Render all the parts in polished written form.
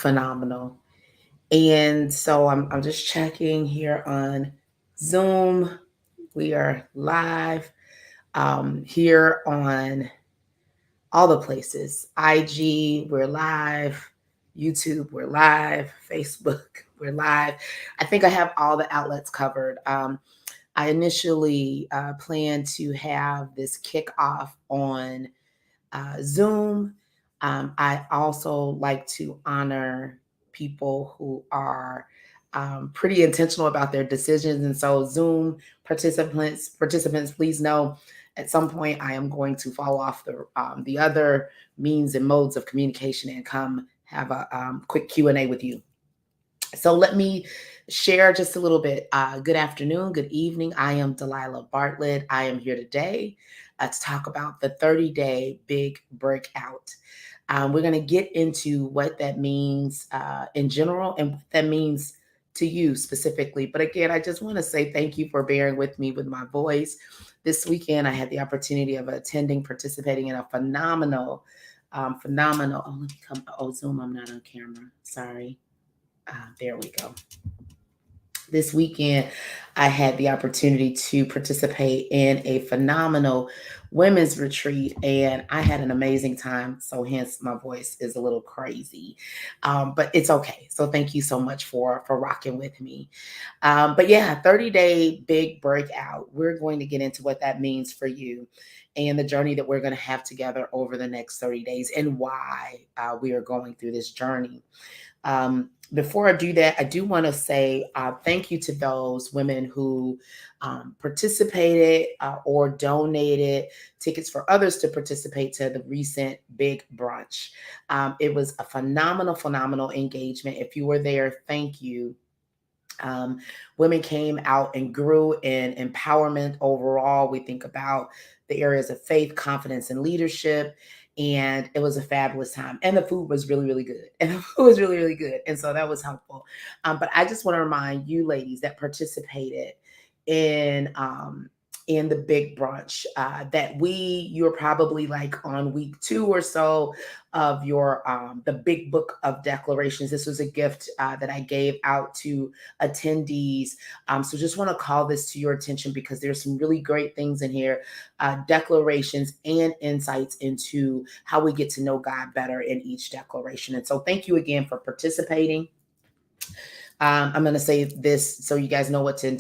phenomenal. And so I'm just checking here on Zoom. We are live here on all the places. IG, we're live. YouTube, we're live. Facebook, we're live. I think I have all the outlets covered. I initially planned to have this kickoff on Zoom. I also like to honor people who are pretty intentional about their decisions, and so Zoom participants, please know at some point I am going to fall off the other means and modes of communication and come have a quick Q&A with you. So let me share just a little bit. Good afternoon, good evening. I am Delilah Bartlett. I am here today to talk about the 30-day big breakout. We're going to get into what that means in general and what that means to you specifically. But again, I just want to say thank you for bearing with me with my voice. This weekend, I had the opportunity of participating in a phenomenal. Oh, let me come. Oh, Zoom, I'm not on camera. Sorry. There we go. This weekend, I had the opportunity to participate in a phenomenal women's retreat, and I had an amazing time. So, hence, my voice is a little crazy, but it's okay. So, thank you so much for rocking with me. But yeah, 30-day big breakout. We're going to get into what that means for you and the journey that we're going to have together over the next 30 days and why we are going through this journey. Before I do that, I do want to say thank you to those women who participated or donated tickets for others to participate to the recent big brunch. It was a phenomenal engagement. If you were there, thank you. Um, Women came out and grew in empowerment overall. We think about the areas of faith, confidence, and leadership. And it was a fabulous time. And the food was really good. And the food was really good. And so that was helpful. But I just want to remind you ladies that participated in in the big brunch that you're probably like on week 2 or so of your the big book of declarations. This was a gift that I gave out to attendees. So just want to call this to your attention because there's some really great things in here, declarations and insights into how we get to know God better in each declaration. And so thank you again for participating. I'm going to say this so you guys know what to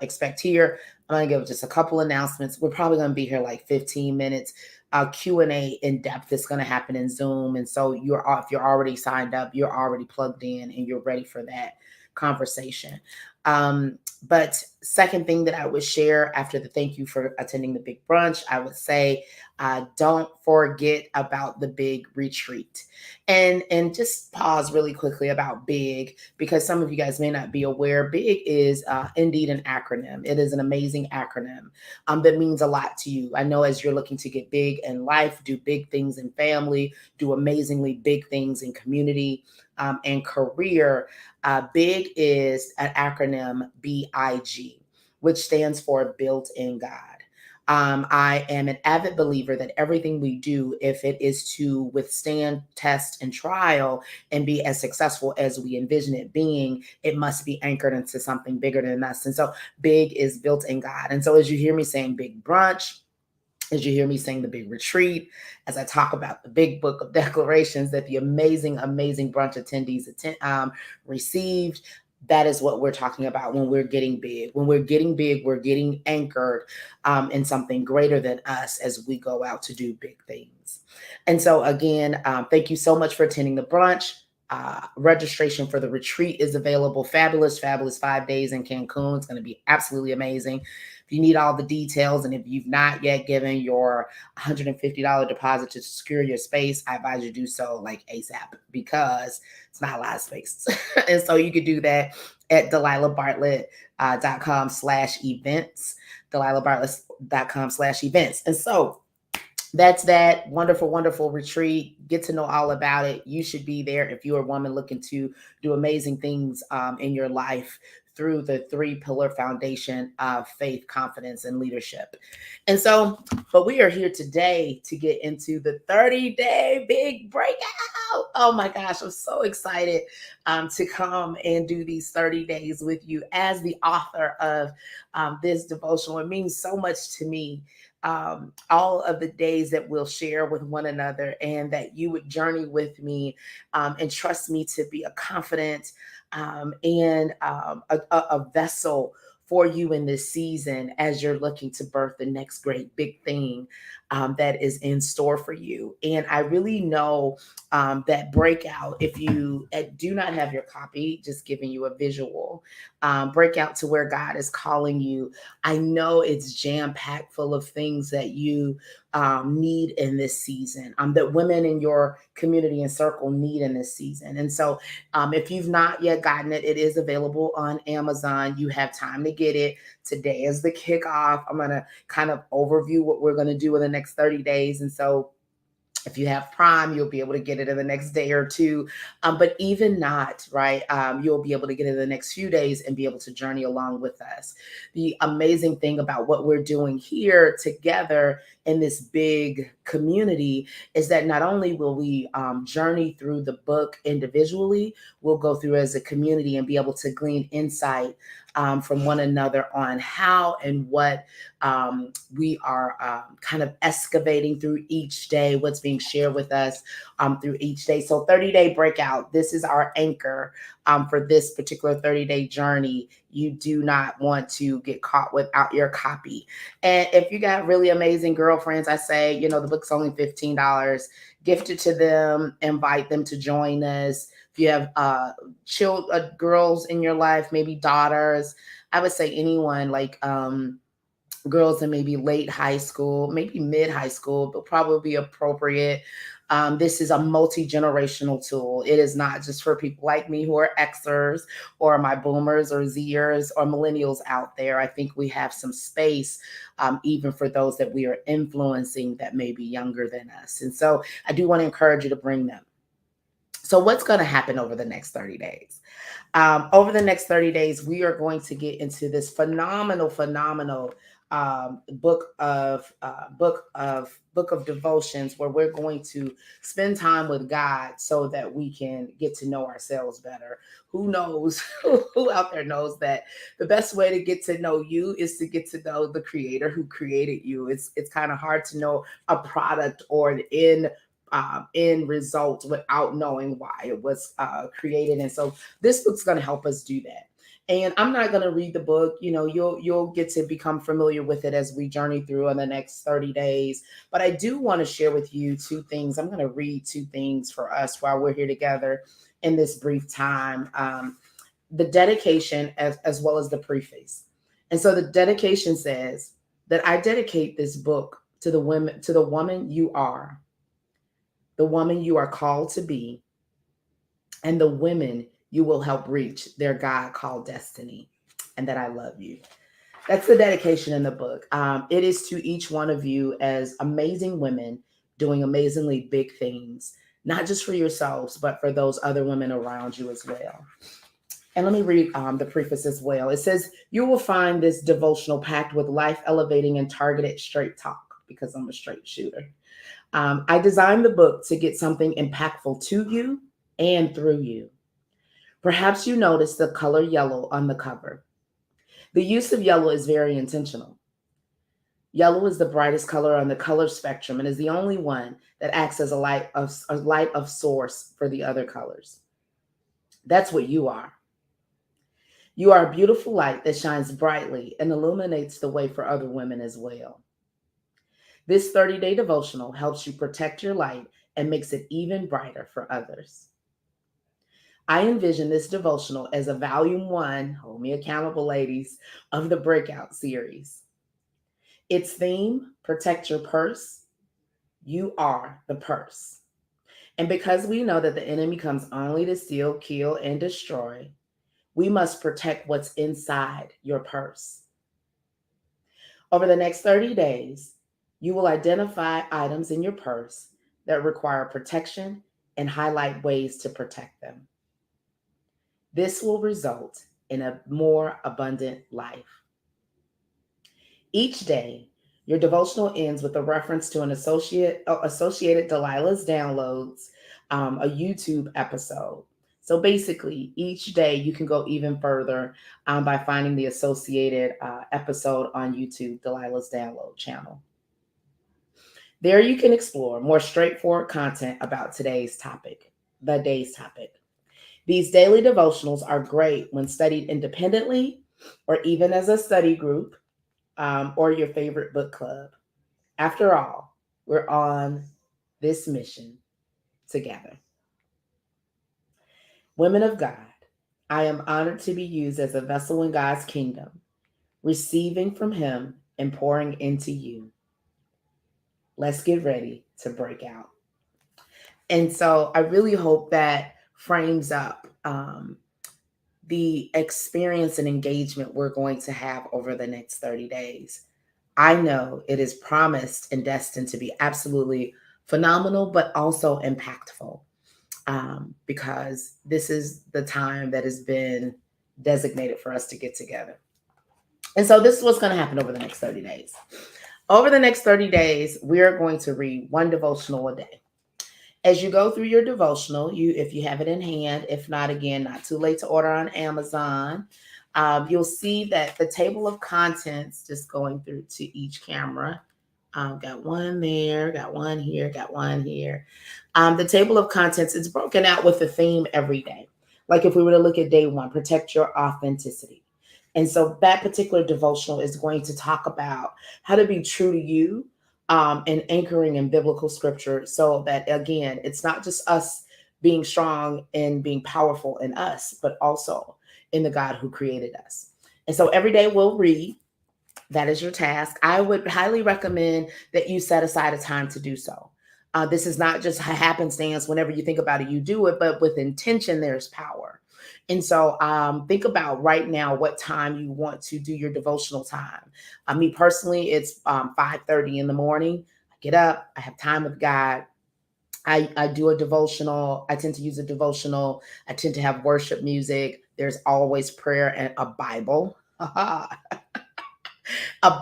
expect here. I'm going to give just a couple announcements. We're probably going to be here like 15 minutes. Q&A in depth is going to happen in Zoom. And so if you're already signed up, you're already plugged in and you're ready for that conversation. But second thing that I would share after the thank you for attending the big brunch, I would say, don't forget about the big retreat. And just pause really quickly about BIG, because some of you guys may not be aware. BIG is indeed an acronym. It is an amazing acronym that means a lot to you. I know as you're looking to get big in life, do big things in family, do amazingly big things in community and career, BIG is an acronym B.I.G, which stands for Built in God. I am an avid believer that everything we do, if it is to withstand test and trial and be as successful as we envision it being, it must be anchored into something bigger than us. And so big is built in God. And so as you hear me saying big brunch, as you hear me saying the big retreat, as I talk about the big book of declarations that the amazing brunch attendees received, that is what we're talking about when we're getting big. When we're getting big, we're getting anchored in something greater than us as we go out to do big things. And so again, thank you so much for attending the brunch. Registration for the retreat is available. Fabulous 5 days in Cancun. It's going to be absolutely amazing. If you need all the details, and if you've not yet given your $150 deposit to secure your space, I advise you do so like ASAP, because it's not a lot of space. And so you could do that at DelilahBartlett.com/events, DelilahBartlett.com/events. And so that's that wonderful retreat. Get to know all about it. You should be there if you're a woman looking to do amazing things in your life through the three pillar foundation of faith, confidence, and leadership. And so, but we are here today to get into the 30-day big breakout. Oh my gosh, I'm so excited to come and do these 30 days with you as the author of this devotional. It means so much to me. All of the days that we'll share with one another, and that you would journey with me and trust me to be a confident and a vessel for you in this season as you're looking to birth the next great big thing that is in store for you. And I really know that breakout, if you do not have your copy, just giving you a visual breakout to where God is calling you. I know it's jam packed full of things that you need in this season, that women in your community and circle need in this season. And so if you've not yet gotten it, it is available on Amazon. You have time to get it. Today is the kickoff. I'm going to kind of overview what we're going to do in the next 30 days. And so if you have Prime, you'll be able to get it in the next day or two. But even not, right, you'll be able to get it in the next few days and be able to journey along with us. The amazing thing about what we're doing here together in this big community is that not only will we journey through the book individually, we'll go through as a community and be able to glean insight from one another on how and what we are kind of excavating through each day, what's being shared with us through each day. So 30-day breakout, this is our anchor for this particular 30-day journey. You do not want to get caught without your copy. And if you got really amazing girlfriends, I say, the book's only $15. Gift it to them, invite them to join us. If you have girls in your life, maybe daughters, I would say anyone like girls in maybe late high school, maybe mid high school, but probably appropriate. This is a multi-generational tool. It is not just for people like me who are Xers or my boomers or Zers or millennials out there. I think we have some space even for those that we are influencing that may be younger than us. And so I do want to encourage you to bring them. So what's going to happen over the next 30 days? Over the next 30 days, we are going to get into this phenomenal book of devotions, where we're going to spend time with God so that we can get to know ourselves better. Who knows? Who out there knows that the best way to get to know you is to get to know the creator who created you. It's kind of hard to know a product or an end result without knowing why it was created. And so this book's going to help us do that. And I'm not going to read the book. You'll get to become familiar with it as we journey through in the next 30 days. But I do want to share with you two things. I'm going to read two things for us while we're here together in this brief time. The dedication as well as the preface. And so the dedication says that I dedicate this book to the woman you are, the woman you are called to be, and the women you will help reach their God called destiny, and that I love you. That's the dedication in the book. It is to each one of you as amazing women doing amazingly big things, not just for yourselves, but for those other women around you as well. And let me read the preface as well. It says, you will find this devotional packed with life elevating and targeted straight talk, because I'm a straight shooter. I designed the book to get something impactful to you and through you. Perhaps you noticed the color yellow on the cover. The use of yellow is very intentional. Yellow is the brightest color on the color spectrum and is the only one that acts as a light of source for the other colors. That's what you are. You are a beautiful light that shines brightly and illuminates the way for other women as well. This 30-day devotional helps you protect your light and makes it even brighter for others. I envision this devotional as a volume 1, hold me accountable, ladies, of the Breakout series. Its theme, protect your purse. You are the purse. And because we know that the enemy comes only to steal, kill, and destroy, we must protect what's inside your purse. Over the next 30 days, you will identify items in your purse that require protection and highlight ways to protect them. This will result in a more abundant life. Each day, your devotional ends with a reference to an associated Delilah's Downloads, a YouTube episode. So basically, each day you can go even further by finding the associated episode on YouTube, Delilah's Download channel. There you can explore more straightforward content about the day's topic. These daily devotionals are great when studied independently or even as a study group or your favorite book club. After all, we're on this mission together. Women of God, I am honored to be used as a vessel in God's kingdom, receiving from Him and pouring into you. Let's get ready to break out. And so I really hope that frames up the experience and engagement we're going to have over the next 30 days. I know it is promised and destined to be absolutely phenomenal, but also impactful, because this is the time that has been designated for us to get together. And so this is what's going to happen over the next 30 days. Over the next 30 days, we are going to read one devotional a day. As you go through your devotional, if you have it in hand, if not, again, not too late to order on Amazon. You'll see that the table of contents, just going through to each camera, got one there, got one here, got one here. The table of contents is broken out with a theme every day. Like if we were to look at day one, protect your authenticity. And so that particular devotional is going to talk about how to be true to you, and anchoring in biblical scripture, so that, again, it's not just us being strong and being powerful in us, but also in the God who created us. And so every day we'll read. That is your task. I would highly recommend that you set aside a time to do so. This is not just a happenstance. Whenever you think about it, you do it, but with intention, there's power. And so think about right now what time you want to do your devotional time. Me personally, it's 5:30 in the morning. I get up, I have time with God. I do a devotional. I tend to use a devotional. I tend to have worship music. There's always prayer and a Bible. A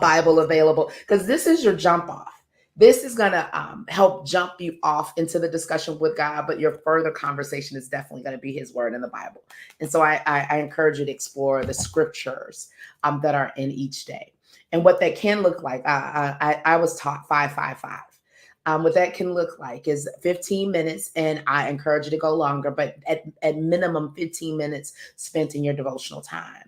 Bible available, because this is your jump off. This is going to help jump you off into the discussion with God, but your further conversation is definitely going to be His word in the Bible. And so I encourage you to explore the scriptures that are in each day and what that can look like. I was taught 5-5-5. What that can look like is 15 minutes, and I encourage you to go longer, but at minimum 15 minutes spent in your devotional time.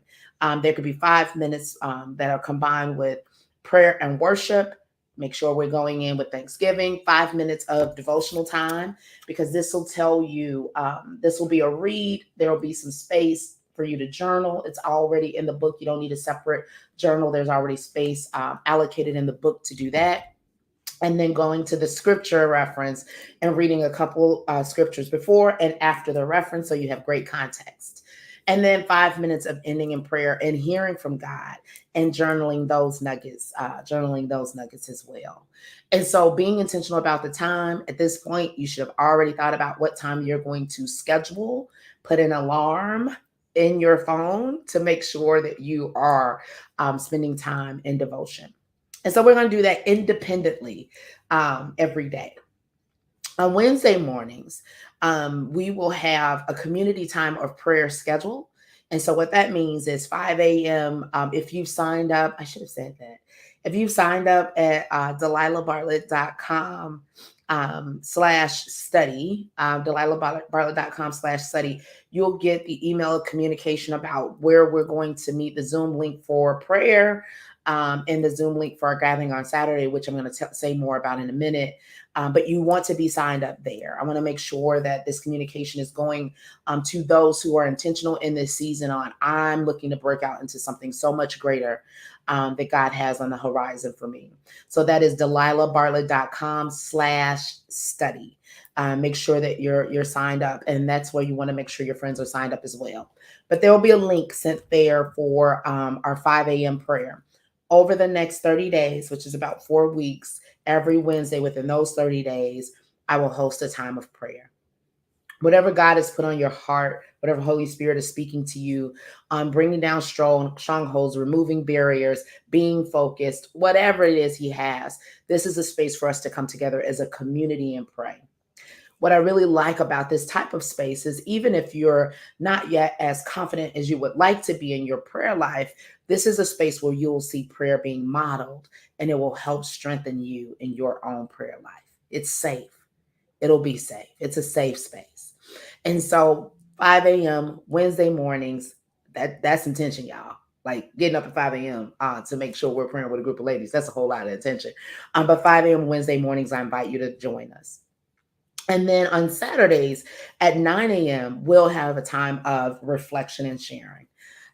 There could be 5 minutes that are combined with prayer and worship. Make sure we're going in with Thanksgiving, 5 minutes of devotional time, because this will tell you, this will be a read. There will be some space for you to journal. It's already in the book. You don't need a separate journal. There's already space allocated in the book to do that. And then going to the scripture reference and reading a couple scriptures before and after the reference, so you have great context. And then 5 minutes of ending in prayer and hearing from God and journaling those nuggets as well. And so being intentional about the time, at this point, you should have already thought about what time you're going to schedule, put an alarm in your phone to make sure that you are spending time in devotion. And so we're going to do that independently every day. On Wednesday mornings, we will have a community time of prayer schedule. And so what that means is 5 a.m. If you've signed up, I should have said that. If you've signed up at DelilahBartlett.com /study, DelilahBartlett.com/study, you'll get the email communication about where we're going to meet, the Zoom link for prayer, and the Zoom link for our gathering on Saturday, which I'm going to say more about in a minute. But you want to be signed up there. I want to make sure that this communication is going to those who are intentional in this season on, I'm looking to break out into something so much greater that God has on the horizon for me. So that is DelilahBartlett.com/study. Make sure that you're signed up, and that's where you want to make sure your friends are signed up as well. But there will be a link sent there for our 5 a.m. prayer. Over the next 30 days, which is about 4 weeks, every Wednesday within those 30 days, I will host a time of prayer. whatever God has put on your heart, whatever Holy Spirit is speaking to you, bringing down strongholds, removing barriers, being focused, whatever it is He has. This is a space for us to come together as a community and pray. What I really like about this type of space is even if you're not yet as confident as you would like to be in your prayer life, this is a space where you'll see prayer being modeled and it will help strengthen you in your own prayer life. It's safe. It'll be safe. It's a safe space. And so 5 a.m. Wednesday mornings, that's intention, y'all. Like getting up at 5 a.m. To make sure we're praying with a group of ladies. That's a whole lot of attention. But 5 a.m. Wednesday mornings, I invite you to join us. And then on Saturdays at 9 a.m., we'll have a time of reflection and sharing.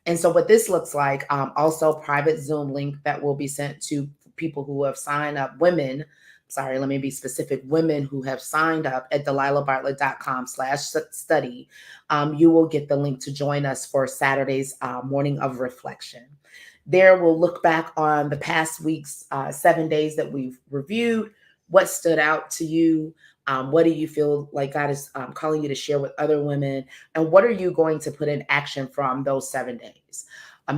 And so, what this looks like, also private Zoom link that will be sent to people who have signed up, women. Sorry, let me be specific. Women who have signed up at delilahbartlett.com/study. You will get the link to join us for Saturday's morning of reflection. There, we'll look back on the past week's 7 days that we've reviewed. What stood out to you? What do you feel like God is calling you to share with other women? And what are you going to put in action from those 7 days?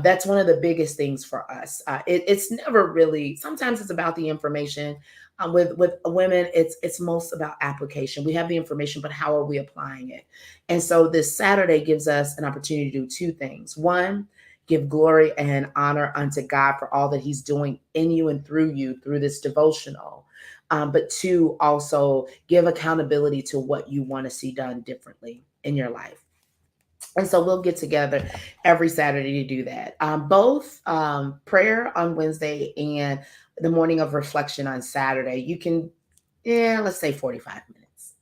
That's one of the biggest things for us. It's never really. Sometimes it's about the information. With women, it's most about application. We have the information, but how are we applying it? And so this Saturday gives us an opportunity to do two things. One, give glory and honor unto God for all that He's doing in you and through you through this devotional. But two, also give accountability to what you want to see done differently in your life. And so we'll get together every Saturday to do that. Both prayer on Wednesday and the morning of reflection on Saturday. You can, yeah, let's say 45 minutes.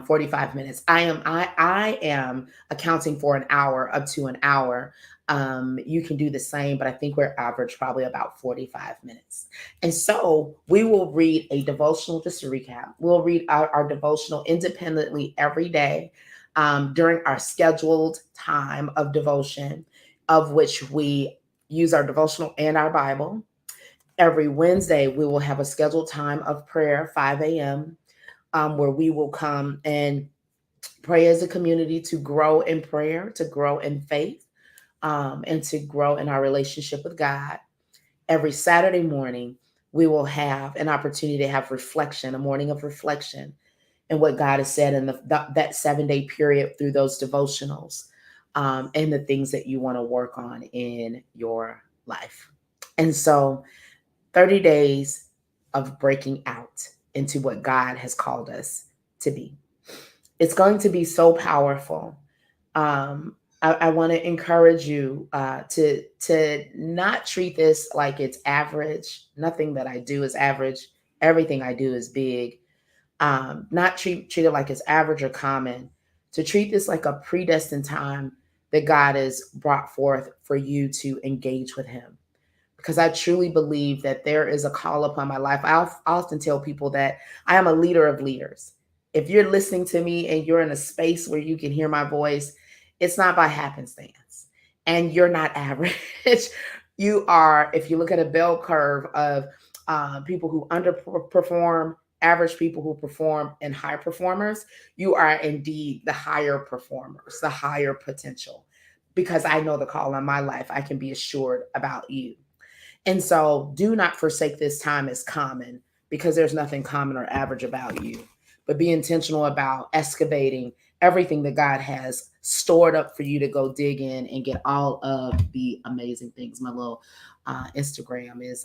45 minutes. I am accounting for an hour up to an hour. You can do the same, but I think we're average probably about 45 minutes. And so we will read a devotional, just to recap, we'll read our devotional independently every day during our scheduled time of devotion, of which we use our devotional and our Bible. Every Wednesday, we will have a scheduled time of prayer, 5 a.m., where we will come and pray as a community to grow in prayer, to grow in faith, and to grow in our relationship with God. Every Saturday morning, we will have an opportunity to have reflection, a morning of reflection, and what God has said in that 7 day period through those devotionals, and the things that you want to work on in your life. And so 30 days of breaking out into what God has called us to be. It's going to be so powerful. I want to encourage you to not treat this like it's average. Nothing that I do is average. Everything I do is big. Not treat it like it's average or common. To treat this like a predestined time that God has brought forth for you to engage with Him, because I truly believe that there is a call upon my life. I often tell people that I am a leader of leaders. If you're listening to me and you're in a space where you can hear my voice, it's not by happenstance. And you're not average. You are, if you look at a bell curve of people who underperform, average people who perform, and high performers, you are indeed the higher performers, the higher potential. Because I know the call on my life, I can be assured about you. And so do not forsake this time as common, because there's nothing common or average about you. But be intentional about excavating everything that God has stored up for you to go dig in and get all of the amazing things. My little Instagram is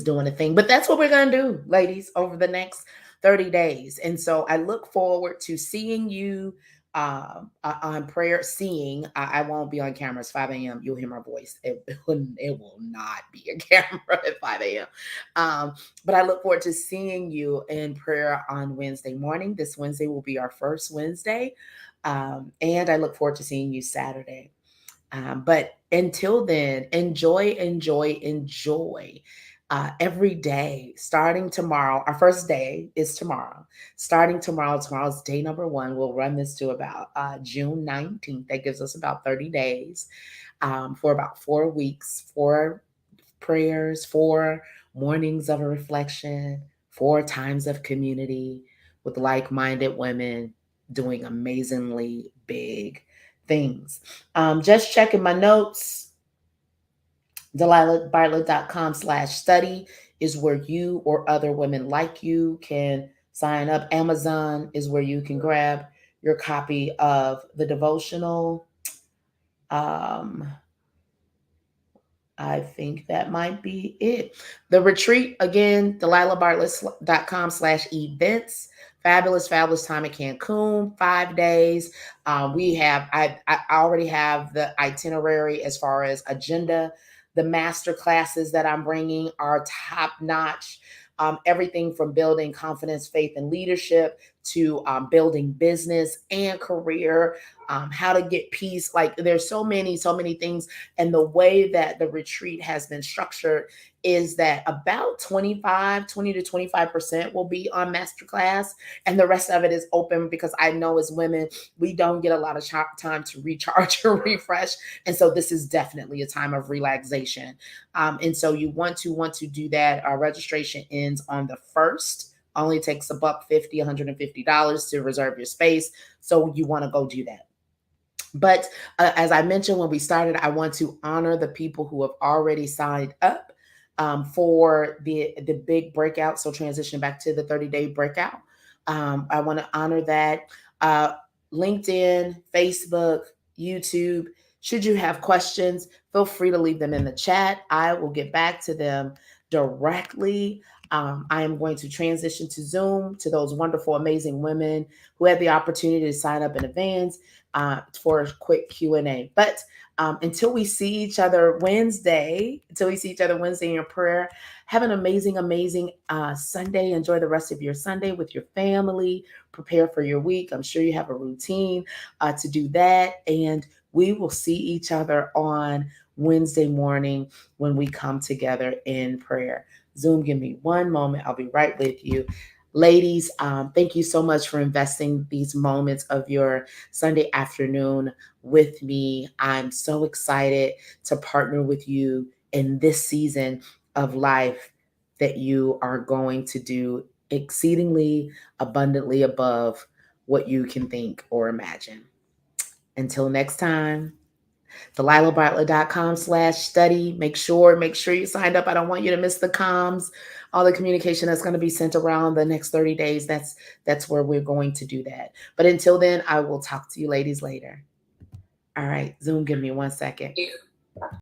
doing a thing. But that's what we're going to do, ladies, over the next 30 days. And so I look forward to seeing you on prayer. I won't be on camera. It's 5 a.m. You'll hear my voice. It will not be a camera at 5 a.m. But I look forward to seeing you in prayer on Wednesday morning. This Wednesday will be our first Wednesday. And I look forward to seeing you Saturday. But until then, enjoy, enjoy, enjoy every day. Starting tomorrow, our first day is tomorrow. Starting tomorrow, tomorrow's day number 1. We'll run this to about June 19th. That gives us about 30 days for about 4 weeks, 4 prayers, 4 mornings of a reflection, 4 times of community with like minded women doing amazingly big things. Just checking my notes. DelilahBartlett.com/study is where you or other women like you can sign up. Amazon is where you can grab your copy of the devotional. Um, I think that might be it. The retreat, again, DelilahBartlett.com/events. Fabulous, fabulous time in Cancun, 5 days. I already have the itinerary as far as agenda. The master classes that I'm bringing are top notch. Everything from building confidence, faith, and leadership to building business and career, how to get peace. Like there's so many things. And the way that the retreat has been structured is that about 20 to 25% will be on masterclass, and the rest of it is open because I know as women, we don't get a lot of time to recharge or refresh. And so this is definitely a time of relaxation. And so you want to do that. Our registration ends on the 1st. Only takes $150, $150 to reserve your space. So you want to go do that. But as I mentioned when we started, I want to honor the people who have already signed up for the big breakout. So transition back to the 30-day breakout. I want to honor that. Uh, LinkedIn, Facebook, YouTube. Should you have questions, feel free to leave them in the chat. I will get back to them directly. I am going to transition to Zoom to those wonderful, amazing women who had the opportunity to sign up in advance for a quick Q&A. But until we see each other Wednesday, in your prayer, have an amazing, amazing Sunday. Enjoy the rest of your Sunday with your family. Prepare for your week. I'm sure you have a routine to do that. And we will see each other on Wednesday morning when we come together in prayer. Zoom, give me one moment. I'll be right with you. Ladies, thank you so much for investing these moments of your Sunday afternoon with me. I'm so excited to partner with you in this season of life that you are going to do exceedingly abundantly above what you can think or imagine. Until next time. DelilahBartlett.com/study. Make sure you signed up. I don't want you to miss the comms, all the communication that's going to be sent around the next 30 days. That's where we're going to do that. But until then, I will talk to you ladies later. All right, Zoom, give me 1 second.